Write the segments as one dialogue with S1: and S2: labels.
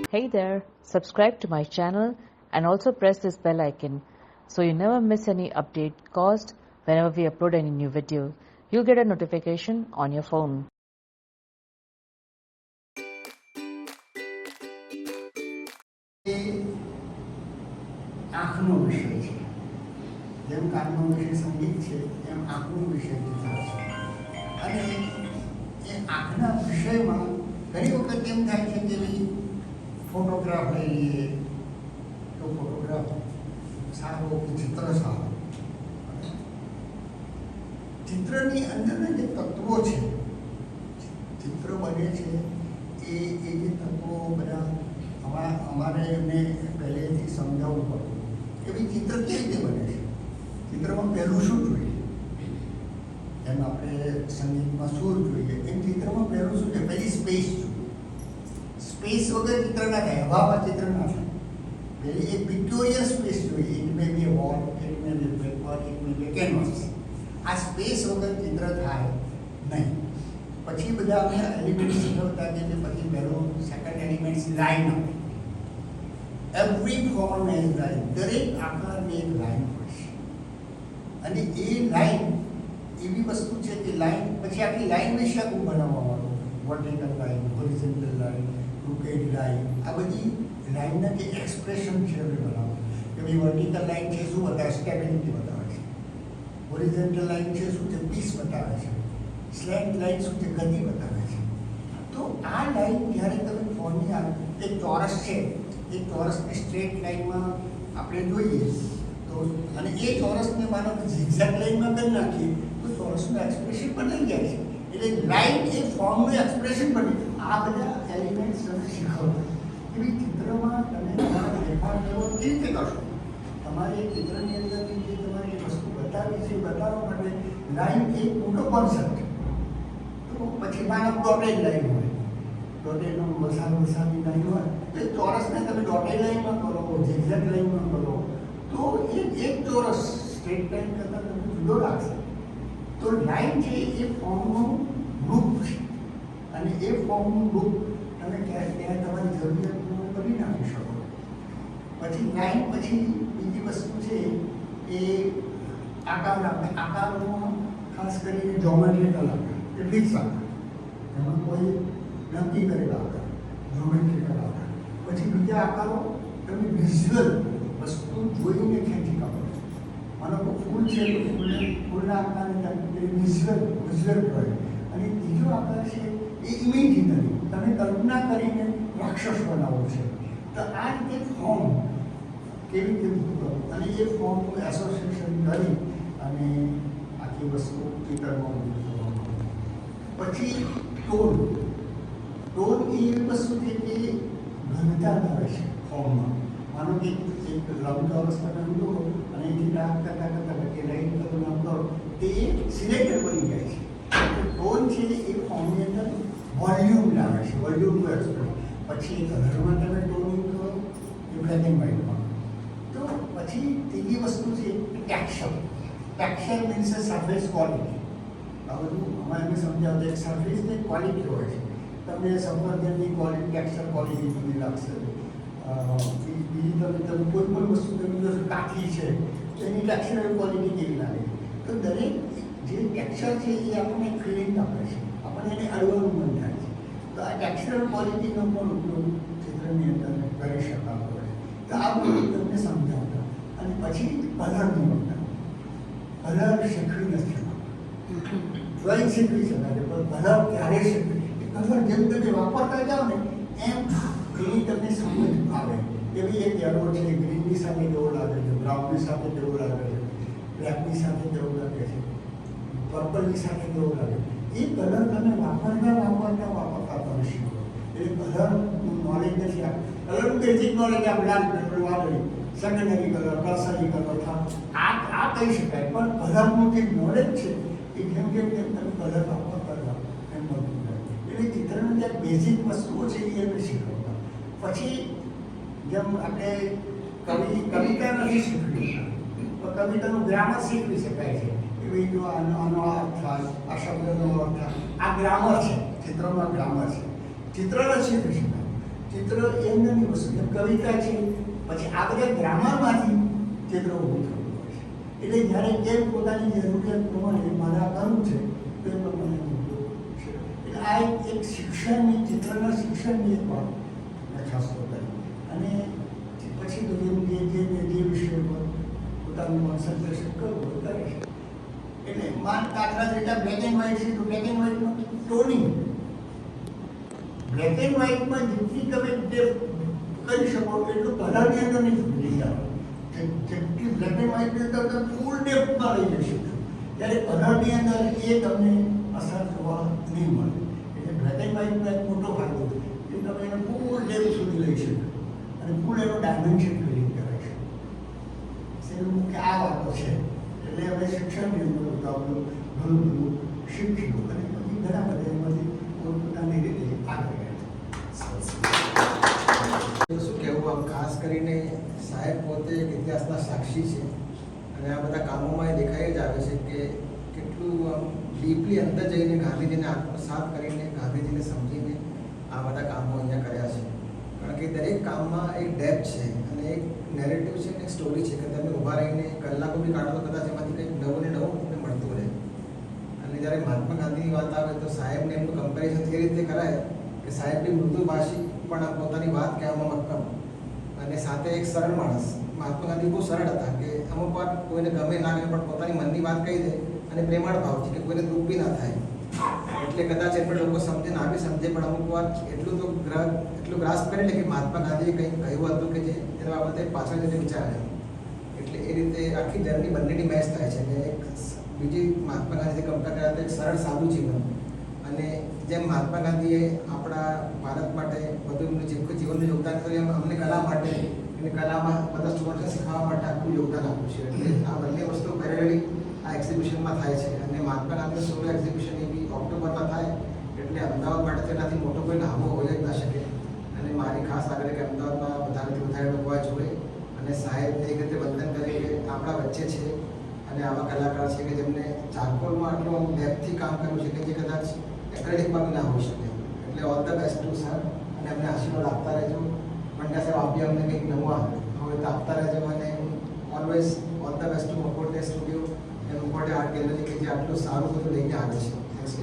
S1: Hey there, subscribe to my channel and also press this bell icon so you never miss any update caused whenever we upload any new video. You'll get a notification on your phone.
S2: આંખનો વિષય છે. જેમ કાનનો વિષય સંગીત છે એમ આંખનો વિષય ગીતા છે. અને એ આંખના વિષયમાં ઘણી વખત એમ થાય છે કે ભાઈ ફોટોગ્રાફ લઈ લઈએ તો ફોટોગ્રાફ સારો કે ચિત્ર સારો. ચિત્રની અંદરના જે તત્વો છે, ચિત્ર બને છે એ જે તત્વો બધા અમારે એમને પહેલેથી સમજાવવું પડતું કે ભાઈ ચિત્ર કેવી રીતે બને છે. ચિત્રમાં પહેલું શું જોઈએ, એમ આપણે સંગીતમાં સુર જોઈએ એમ ચિત્રમાં પહેલું શું છે, પહેલી સ્પેસ જોઈએ. સ્પેસ વગર ચિત્ર ના થાય, હવામાં ચિત્ર ના થાય. પહેલી એક પિક્ટોરિયલ સ્પેસ જોઈએ. It may be a wall, it may be paper, it may be canvas. આ સ્પેસ વગર ચિત્ર થાય નહીં. પછી બધા અમે એલિમેન્ટ શીખવતા કે પછી પહેલું સેકન્ડ એલિમેન્ટ લાઈન આવે. Every form has line. દરેક આકારની એક લાઈન હોય છે અને એ લાઈન એવી વસ્તુ છે કે લાઈન પછી આખી લાઈન વિશે આખું બનાવવાનું. Vertical line, horizontal line, crooked line, આ બધી લાઈનના જે એક્સપ્રેશન છે એ બનાવો કે ભાઈ વર્ટિકલ લાઈન છે શું બતાવે, સ્ટેબિલિટી બતાવે છે. હોરિઝોન્ટલ લાઈન છે શું છે, પીસ બતાવે છે. સ્લેન્ટ લાઈન શું છે, ગતિ બતાવે છે. તો આ લાઈન જ્યારે તમે ફોનની એક ચોરસ છે, એ ચોરસની સ્ટ્રેટ લાઈનમાં આપણે જોઈએ તો અને એ ચોરસને માનો કે ઝિગઝેગ લાઈનમાં કરી નાખીએ તો ચોરસનું એક્સપ્રેશન બદલાઈ જાય છે. એટલે લાઈન એ ફોર્મનું એક્સપ્રેશન બને. આ બધા એલિમેન્ટ્સ તમે શીખવો. એવી ચિત્રમાં તમે તમારા ફેરફાર કરવો કેવી રીતે કરશો. તમારે ચિત્રની અંદરની જે તમારી વસ્તુ બતાવી છે બતાવવા માટે લાઈન એક મોટો કોન્સેપ્ટ. તો પછી માનો ડોટેડ લાઈન હોય, ડોટેડનો વસાવી લાઈન હોય તો એ ચોરસને તમે ડોટેડ લાઈનમાં કરો, ઝિગઝેગ લાઈનમાં કરો તો એ એક ચોરસ સ્ટ્રેટ લાઈન કરતાં તમે જુદો લાગશે. તો લાઈન છે એ ફોર્મનું રૂપ છે અને એ ફોર્મનું રૂપ તમે ત્યાં તમારી જરૂરિયાત પૂર્ણ કરી નાખી શકો. પછી લાઈન પછી બીજી વસ્તુ છે એ આકાર. આપણે આકારોમાં ખાસ કરીને જોમેટ્રિકલ આકાર, એ ફિક્સ આકાર, એમાં કોઈ નક્કી કરેલા આકાર, જોમેટ્રિકલ આકાર. પછી બીજા આકારો તમે વિઝ્યુઅલ વસ્તુ જોઈને ખેંચી કાઢો. માનો કે ફૂલ છે તો ફૂલના આકારને વિઝ્યુઅલ ડ્રોઈંગ. અને ત્રીજો આકાર છે એ ઇમેજિનરી, તમે કલ્પના કરીને રાક્ષસ બનાવો છે. તો આ રીતે ફોર્મ કેવી રીતે કરો અને એ ફોર્મનું એસોસિએશન કરી અને આખી વસ્તુ ચિત્રમાં પછી ટોન. ટોન એ એવી વસ્તુ છે કે ઘનતા આવે છે ફોર્મમાં. માનો કે એક લંબચોરસ તમે લો અને એથી ડાક કરતાં કે લાઈન કરો નામ કરો તે સિલેક્ટર બની જાય છે. ટોન છે એ ફોર્મની અંદર વોલ્યુમ લાવે છે, વોલ્યુમનું એક્સપ્રેશન. પછી કલરમાં તમે ટોન કરો એ બ્લેક એન્ડ વ્હાઇટમાં. તો પછી ત્રીજી વસ્તુ છે texture. Texture means surface quality. આ બધું અમે એમને સમજાવતા એક સરફેસની ક્વોલિટી હોય છે. તમને સફરજનની ક્વોલિટી, ટેક્સચર ક્વોલિટી જુદી લાગશે. બીજી તમે કોઈ પણ વસ્તુ તમે જો કાઠી છે તો એની ટેક્સચર ક્વોલિટી કેવી લાગે. તો દરેક જે ટેક્સચર છે એ આપણને ફિલિંગ આપે છે, આપણને એને અડવાનું મન થાય છે. તો આ ટેક્સચર ક્વોલિટીનો પણ ઉપયોગ ચિત્રની અંદર કરી શકાતો હોય. તો આ બધું તમને સમજાવતા. અને પછી કલરની વખત કલર શીખવી નથી શકાતો. ડ્રોઈંગ શીખવી શકાય પણ કલર ક્યારે શીખવી. કલર જેમ તમે વાપરતા જાઓ ને એમ એની તમને સમજ આવે કે ભાઈ એક યલો છે, ગ્રીનની સાથે કેવો લાગે છે, બ્રાઉનની સાથે કેવો લાગે છે, બ્લેકની સાથે કેવો લાગે છે, પર્પલની સાથે કેવો લાગે. એ કલર તમે વાપરતા તમે શીખો. એટલે કલરનું નોલેજ નથી આપે. કલરનું બેઝિક નોલેજ આપણે લાલ પેપર વાપરી, સેકન્ડરી કલર, ટર્સરી કલર આ કહી શકાય. પણ કલરનું જે નોલેજ છે એ જેમ જેમ તમે કલર વાપરતા જાઓ એમ બધું જાય. એટલે ચિત્રના જે બેઝિક વસ્તુઓ છે એ અમે શીખવતા. પછી જેમ આપણે કવિતા નથી શીખવી તો કવિતાનું ગ્રામર શીખવી શકાય છે. કે ભાઈ જો આનો અર્થ થાય, આ શબ્દનો અર્થ થાય, આ ગ્રામર છે, ચિત્રમાં ગ્રામર છે. ચિત્ર નથી શીખવી શકાય. ચિત્ર એમ નથી વસ્તુ, જેમ કવિતા છે, પછી આ બધા ગ્રામરમાંથી ચિત્ર ઊભું થતું હોય છે. એટલે જ્યારે કેમ પોતાની જરૂરિયાત પ્રમાણે મારે આ કરવું છે તો એ પ્રમાણે ઉપયોગ છે. એટલે આ એક શિક્ષણની, ચિત્રના શિક્ષણની એક વાત મેં ખાસ તો કરી. અને પછી તો જે વિષય પર પોતાનું કોન્સન્ટ્રેશન કરવું કરે છે. એટલે દાખલા તરીકે બ્લેક એન્ડ વ્હાઇટ છે તો બ્લેક એન્ડ વ્હાઇટનું ટોનિંગ, બ્લેક એન્ડ વ્હાઇટમાં જેટલી તમે જે કરી શકો એટલું કલરની અંદર નહીં લઈ જાઓ. જેટલી બ્લેક એન્ડ વ્હાઇટની અંદર તમે ફૂલ ડેપ્થમાં લઈ જઈ શકો, ત્યારે કલરની અંદર એ તમને અસર જોવા નહીં મળે. એટલે બ્લેક એન્ડ વ્હાઇટનો એક મોટો ફાયદો કે તમે એને ફૂલ ડેપ્થ સુધી લઈ શકો અને ફૂલ એનો ડાયમેન્શન ફિલિંગ કરે છે. એવું કે આ વાતો છે. એટલે હવે શિક્ષણની અંદર આપણું ઘણું બધું શીખ્યું અને પછી ઘણા બધા એમાંથી પોતપોતાની રીતે આગળ ગયા.
S3: શું કહેવું, આમ ખાસ કરીને સાહેબ પોતે એક ઇતિહાસના સાક્ષી છે અને આ બધા કામોમાં એ દેખાઈ જ આવે છે કે કેટલું આમ ડીપલી અંદર જઈને ગાંધીજીને આત્મસાત કરીને, ગાંધીજીને સમજીને આ બધા કામો અહીંયા કર્યા છે. કારણ કે દરેક કામમાં એક ડેપ્થ છે અને એક નેરેટિવ છે અને એક સ્ટોરી છે કે તમે ઊભા રહીને કલાકો બી કાઢો તો કદાચ એમાંથી કંઈક નવું ને નવું તમને મળતું રહે. અને જ્યારે મહાત્મા ગાંધીની વાત આવે તો સાહેબને એમનું કમ્પેરિઝન એ રીતે કરાય કે સાહેબ બી મૃદુભાષી પણ પોતાની વાત કહેવામાં મક્કમ અને સાથે એક સરળ માણસ. મહાત્મા ગાંધી બહુ સરળ હતા કે અમુક વાર કોઈને ગમે ના ગમે પણ પોતાની મનની વાત કહી દે અને પ્રેમાળ ભાવ છે કે કોઈને દુઃખ બી ના થાય. એટલે કદાચ એમને લોકો સમજે ના બી સમજે પણ અમુક વાર એટલું ગ્રાસ્પ કરી લે કે મહાત્મા ગાંધીએ કંઈક કહ્યું હતું કે જે એના બાબતે પાછળ જઈને વિચારે. એટલે એ રીતે આખી જર્ની બંનેની મેચ થાય છે અને એક બીજી મહાત્મા ગાંધીથી કમ્પેર કર્યા તો એક સરળ સાદું જીવન. અને જેમ મહાત્મા ગાંધીએ આપણા ભારત માટે બધું એમનું જીવનનું યોગદાન કર્યું એમ અમને કલા માટે અને કલામાં બધા સ્ટુડન્ટ્સને શીખવા માટે આખું યોગદાન આપ્યું છે. એટલે આ બંને વસ્તુ પેરેલલી આ એક્ઝિબિશનમાં થાય છે. અને મહાત્મા ગાંધી સોલો એક્ઝિબિશન એ બી ઓક્ટોબરમાં થાય એટલે અમદાવાદ માટે તેનાથી મોટો કોઈ લાભો હોય જ ના શકે. અને મારી ખાસ આગ્રહ કે અમદાવાદમાં વધારેથી વધારે લોકો આ જોડે અને સાહેબને એક રીતે વંદન કરીએ કે આપણા વચ્ચે છે અને આવા કલાકાર છે કે જેમને ચારકોલમાં આટલું ડેપ્થથી કામ કર્યું છે કે જે કદાચ એકેડેમિકમાં બી ના હોઈ શકે. એટલે all the best two sir અને અમને આશીર્વાદ આપતા રહેજો. મંડ્યા સાહેબ આપી અમને કંઈક નવા હોય તો આપતા રહેજો. અને always all the best to મકોટે સ્ટુડિયો અને મકોટે આર્ટ ગેલેરી કે જે આટલું સારું બધું લઈને આવે છે. થેન્ક્સ.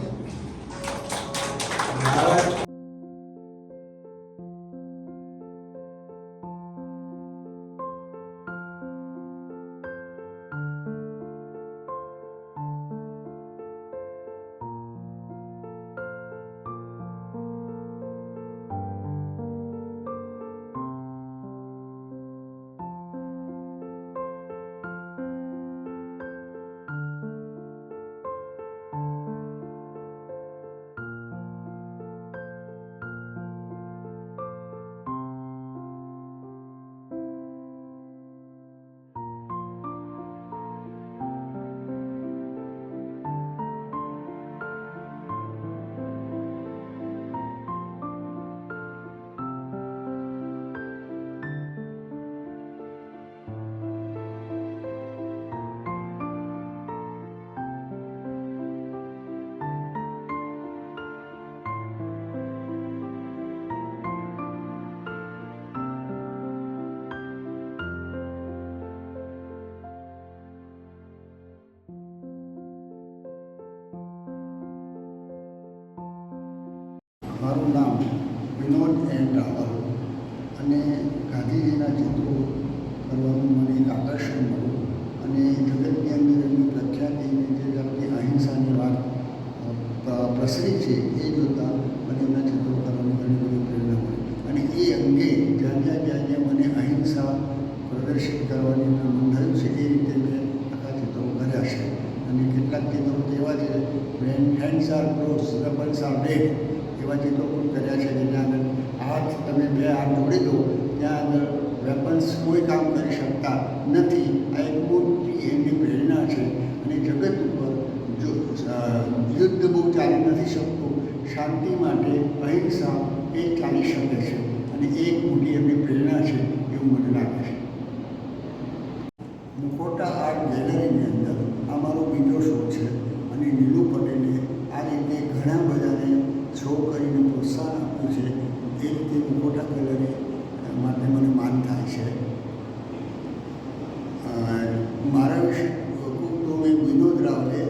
S2: મારું નામ વિનોદ એન રાવલ અને ગાંધીજીના ચિત્રો કરવાનું મને એક આકર્ષણ મળ્યું અને જગતની અંદર એમની પ્રખ્યાતિને જે જાતની અહિંસાની વાત પ્રસરી છે એ જોતાં મને એમના ચિત્રો કરવાની ઘણી બધી પ્રેરણા મળી. અને એ અંગે જ્યાં જ્યાં મને અહિંસા પ્રદર્શિત કરવાની મન થયું છે એ રીતે મેં આખા ચિત્રો કર્યા છે. અને કેટલાક ચિત્રો એવા છે when hands are close weapons are dead એવા ચિત્રો પણ કર્યા છે જેના આગળ હાથ તમે બે હાથ જોડી દો ત્યાં આગળ વેપન્સ કોઈ કામ કરી શકતા નથી. આ એક મોટી એમની પ્રેરણા છે. અને જગત ઉપર જો યુદ્ધ બહુ ચાલી નથી શકતું, શાંતિ માટે અહિંસા એ ચાલી શકે છે અને એ એક મોટી એમની પ્રેરણા છે એવું મને લાગે છે. મુખોટા આર્ટ ગેલેરીની અંદર આ મારો બીજો શો છે અને નીલુ પટેલે આ રીતે ઘણા બધાને શો કરીને પ્રોત્સાહન આપ્યું છે. રીતે મુખોટા કલરે માટે મને માન થાય છે. મારા વિશે કહું તો મેં વિનોદ રાવલે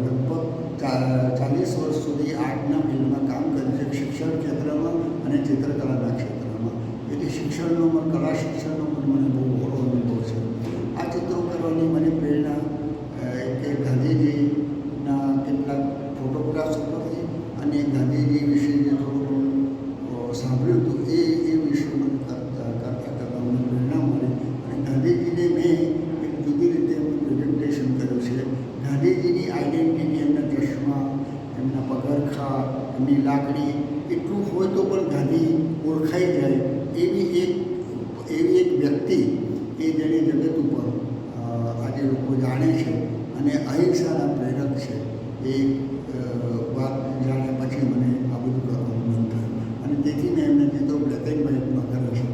S2: લગભગ 40 વર્ષ સુધી આર્ટના ફિલ્ડમાં કામ કર્યું છે, શિક્ષણ ક્ષેત્રમાં અને ચિત્રકલાના ક્ષેત્રમાં. એટલે શિક્ષણનો પણ કલા શિક્ષણનો પણ મને બહુ મોટો અનુભવ છે. આ ચિત્રો કરવાની મને પ્રેરણા કે ગાંધીજીના કેટલાક ફોટોગ્રાફ્સ ઉપરથી અને ગાંધીજી વિશે જે થોડું સાંભળ્યું હતું એ વિશે મને કરતાં મને પ્રેરણા મળી. અને ગાંધીજીને મેં એક જુદી રીતે એમનું પ્રેઝન્ટેશન કર્યું છે. ગાંધીજીની આઈડેન્ટિટી, એમના ચશ્મા, એમના પગરખા, એમની લાકડી, એટલું હોય તો પણ ગાંધી ઓળખાઈ જાય એવી એક વ્યક્તિ કે જેને જગત ઉપર આજે લોકો જાણે છે અને અહિંસાના પ્રેરક છે. એ વાત જાણ્યા પછી મને આ બધું કરવાનું મન થયું અને તેથી મેં એમના ચિત્રો બ્લેક એન્ડ વ્હાઇટમાં કર્યા છે.